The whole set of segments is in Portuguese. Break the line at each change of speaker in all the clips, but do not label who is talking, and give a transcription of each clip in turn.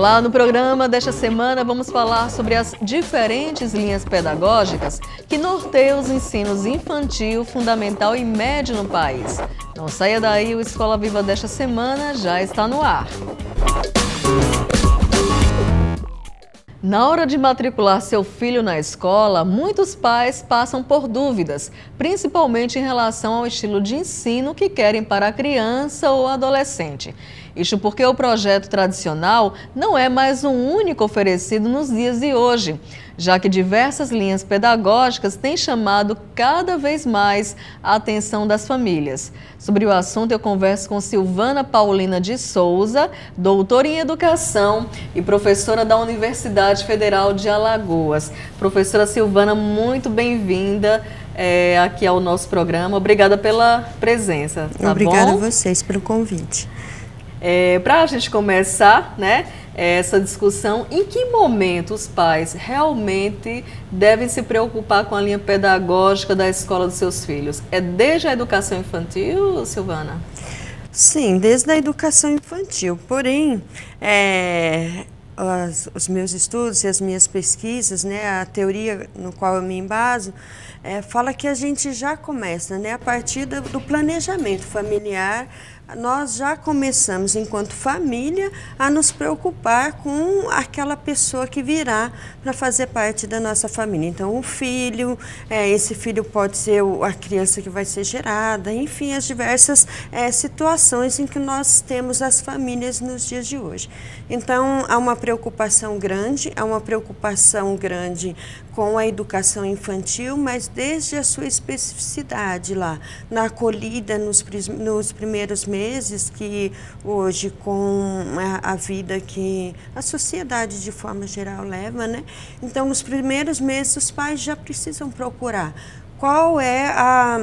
Olá, no programa desta semana vamos falar sobre as diferentes linhas pedagógicas que norteiam os ensinos infantil, fundamental e médio no país. Não saia daí, o Escola Viva desta semana já está no ar. Na hora de matricular seu filho na escola, muitos pais passam por dúvidas, principalmente em relação ao estilo de ensino que querem para a criança ou adolescente. Isso porque o projeto tradicional não é mais o único oferecido nos dias de hoje, já que diversas linhas pedagógicas têm chamado cada vez mais a atenção das famílias. Sobre o assunto, eu converso com Silvana Paulina de Souza, doutora em Educação e professora da Universidade Federal de Alagoas. Professora Silvana, muito bem-vinda aqui ao nosso programa. Obrigada pela presença, tá
Obrigada
bom?
a vocês pelo convite.
Para a gente começar, essa discussão, em que momento os pais realmente devem se preocupar com a linha pedagógica da escola dos seus filhos? É desde a educação infantil, Silvana?
Sim, desde a educação infantil. Porém, os meus estudos e as minhas pesquisas, a teoria no qual eu me embaso, fala que a gente já começa, a partir do planejamento familiar. Nós já começamos, enquanto família, a nos preocupar com aquela pessoa que virá para fazer parte da nossa família. Então, o filho, esse filho pode ser a criança que vai ser gerada, enfim, as diversas situações em que nós temos as famílias nos dias de hoje. Então, há uma preocupação grande com a educação infantil, mas desde a sua especificidade lá, na acolhida nos primeiros meses, que hoje com a vida que a sociedade de forma geral leva, Então, nos primeiros meses os pais já precisam procurar qual é a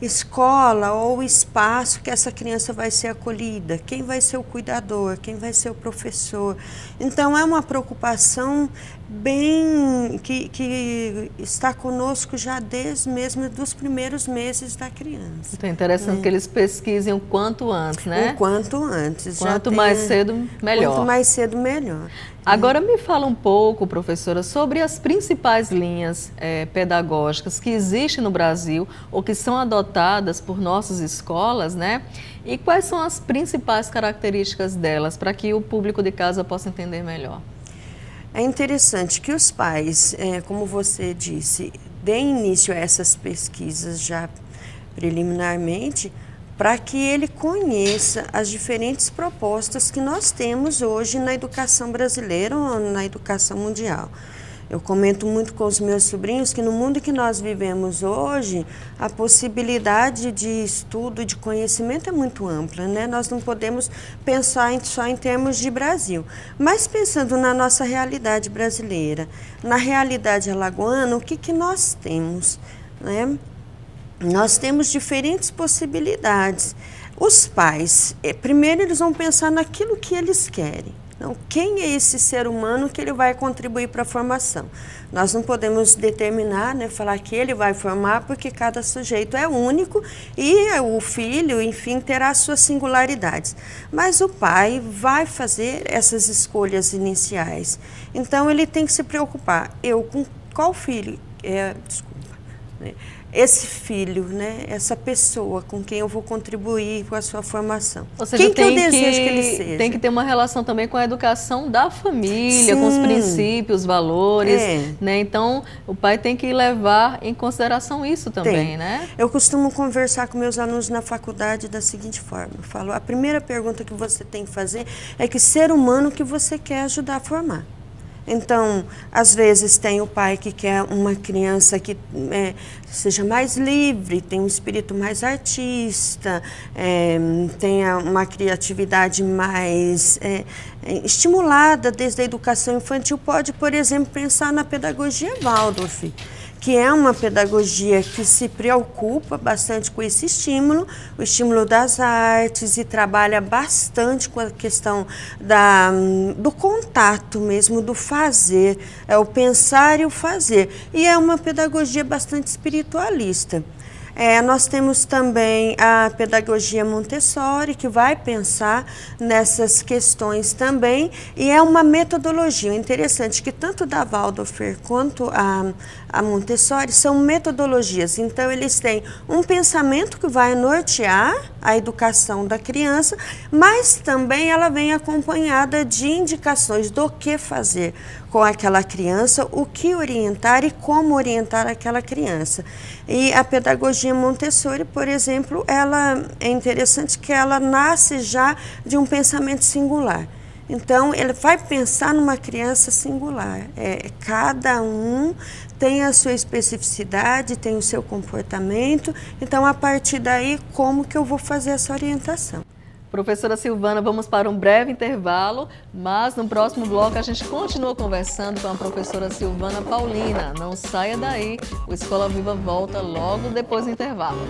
escola ou o espaço que essa criança vai ser acolhida, quem vai ser o cuidador, quem vai ser o professor. Então, é uma preocupação bem que está conosco já desde mesmo dos primeiros meses da criança.
Então, é interessante que eles pesquisem o quanto antes,
O quanto antes.
Quanto mais cedo, melhor.
Quanto mais cedo, melhor.
Agora me fala um pouco, professora, sobre as principais linhas pedagógicas que existem no Brasil ou que são adotadas por nossas escolas, E quais são as principais características delas, para que o público de casa possa entender melhor?
É interessante que os pais, como você disse, deem início a essas pesquisas já preliminarmente, para que ele conheça as diferentes propostas que nós temos hoje na educação brasileira ou na educação mundial. Eu comento muito com os meus sobrinhos que no mundo que nós vivemos hoje, a possibilidade de estudo e de conhecimento é muito ampla, Nós não podemos pensar só em termos de Brasil, mas pensando na nossa realidade brasileira, na realidade alagoana, o que nós temos, Nós temos diferentes possibilidades. Os pais, primeiro eles vão pensar naquilo que eles querem. Então, quem é esse ser humano que ele vai contribuir para a formação? Nós não podemos determinar, falar que ele vai formar, porque cada sujeito é único e o filho, enfim, terá suas singularidades. Mas o pai vai fazer essas escolhas iniciais. Então, ele tem que se preocupar. Eu com qual filho? Esse filho, essa pessoa com quem eu vou contribuir com a sua formação.
Ou seja,
quem que eu desejo que ele seja?
Tem que ter uma relação também com a educação da família, com os princípios, valores, Então, o pai tem que levar em consideração isso também,
Eu costumo conversar com meus alunos na faculdade da seguinte forma. Eu falo, a primeira pergunta que você tem que fazer é que ser humano que você quer ajudar a formar. Então, às vezes tem o pai que quer uma criança que seja mais livre, tem um espírito mais artista, tenha uma criatividade mais estimulada desde a educação infantil. Pode, por exemplo, pensar na pedagogia Waldorf, que é uma pedagogia que se preocupa bastante com esse estímulo, o estímulo das artes, e trabalha bastante com a questão do contato mesmo, do fazer, o pensar e o fazer. E é uma pedagogia bastante espiritualista. Nós temos também a pedagogia Montessori, que vai pensar nessas questões também, e é uma metodologia interessante, que tanto da Waldorfer quanto a Montessori são metodologias. Então, eles têm um pensamento que vai nortear a educação da criança, mas também ela vem acompanhada de indicações do que fazer com aquela criança, o que orientar e como orientar aquela criança. E a pedagogia Montessori, por exemplo, ela é interessante que ela nasce já de um pensamento singular. Então, ele vai pensar numa criança singular. Cada um tem a sua especificidade, tem o seu comportamento. Então, a partir daí, como que eu vou fazer essa orientação?
Professora Silvana, vamos para um breve intervalo, mas no próximo bloco a gente continua conversando com a professora Silvana Paulina. Não saia daí, o Escola Viva volta logo depois do intervalo.